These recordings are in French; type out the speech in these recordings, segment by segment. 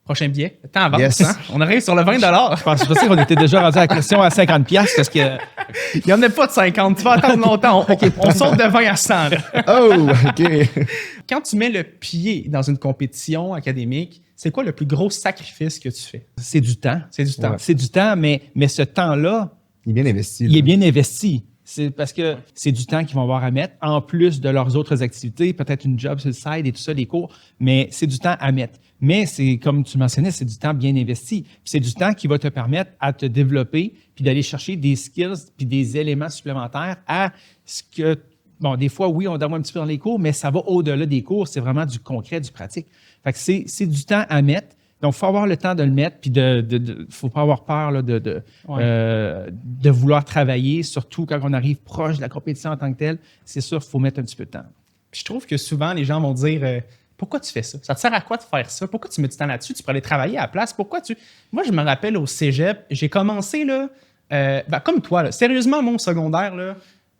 Prochain billet. Le temps avance, Yes. hein? On arrive sur le 20 Je pensais qu'on était déjà rendu à la question à 50$ parce que Il n'y en a pas de 50. Tu vas attendre longtemps. On saute de 20 à 100. Là. Oh, OK. Quand tu mets le pied dans une compétition académique, c'est quoi le plus gros sacrifice que tu fais? c'est du temps. C'est du temps. Ouais. C'est du temps, mais ce temps-là, Il est bien investi. il là. est bien investi. C'est parce que c'est du temps qu'ils vont avoir à mettre, en plus de leurs autres activités, peut-être une job sur le side et tout ça, les cours, mais c'est du temps à mettre. Mais c'est, comme tu mentionnais, c'est du temps bien investi. Puis c'est du temps qui va te permettre à te développer, puis d'aller chercher des skills, puis des éléments supplémentaires à ce que, bon, des fois, oui, on donne un petit peu dans les cours, mais ça va au-delà des cours, c'est vraiment du concret, du pratique. Fait que c'est du temps à mettre. Donc, il faut avoir le temps de le mettre, puis faut pas avoir peur là, de vouloir travailler, surtout quand on arrive proche de la compétition en tant que telle. C'est sûr qu'il faut mettre un petit peu de temps. Puis je trouve que souvent, les gens vont dire pourquoi tu fais ça? Ça te sert à quoi de faire ça? Pourquoi tu mets du temps là-dessus? Tu pourrais aller travailler à la place. Pourquoi tu. Moi, je me rappelle au cégep, j'ai commencé là, comme toi, là, sérieusement, mon secondaire, là,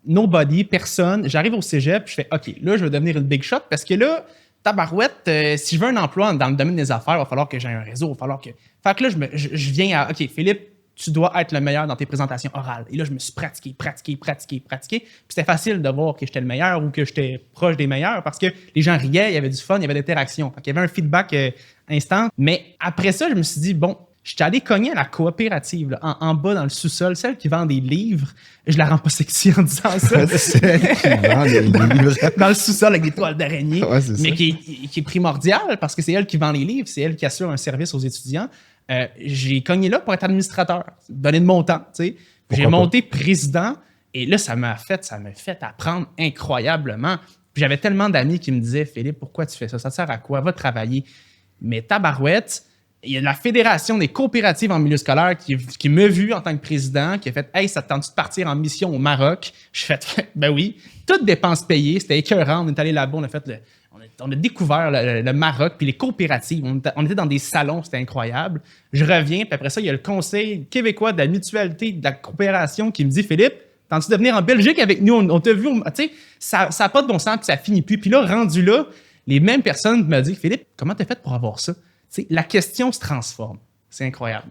nobody, personne. J'arrive au cégep, puis je fais OK, là, je vais devenir une big shot parce que là, tabarouette, si je veux un emploi dans le domaine des affaires, il va falloir que j'ai un réseau, il va falloir que. Fait que là, je viens à OK, Philippe, tu dois être le meilleur dans tes présentations orales. Et là, je me suis pratiqué. Puis c'était facile de voir que j'étais le meilleur ou que j'étais proche des meilleurs parce que les gens riaient, il y avait du fun, il y avait de l'interaction. Fait qu'il y avait un feedback instant. Mais après ça, je me suis dit, bon, je suis allé cogner à la coopérative, là, en bas dans le sous-sol, celle qui vend des livres. Je la rends pas sexy en disant ça. C'est elle qui vend les livres. Dans le sous-sol avec des toiles d'araignée, Ouais, c'est mais ça. qui est primordiale parce que c'est elle qui vend les livres, c'est elle qui assure un service aux étudiants. J'ai cogné là pour être administrateur, donner de mon temps. Tu sais. J'ai monté président et là, ça m'a fait apprendre incroyablement. Puis j'avais tellement d'amis qui me disaient, Philippe, pourquoi tu fais ça? Ça te sert à quoi? Va travailler. Mais tabarouette, il y a la Fédération des coopératives en milieu scolaire qui m'a vu en tant que président, qui a fait « Hey, ça te tente de partir en mission au Maroc? » Je fais « Ben oui. » Toutes dépenses payées, c'était écœurant. On est allé là-bas, on a découvert le Maroc, puis les coopératives. On était dans des salons, c'était incroyable. Je reviens, puis après ça, il y a le Conseil québécois de la mutualité, de la coopération qui me dit « Philippe, tentes-tu de venir en Belgique avec nous? On t'a vu. » Tu sais, ça n'a pas de bon sens, puis ça finit plus. Puis là, rendu là, les mêmes personnes me disent « Philippe, comment t'as fait pour avoir ça? » La question se transforme. C'est incroyable.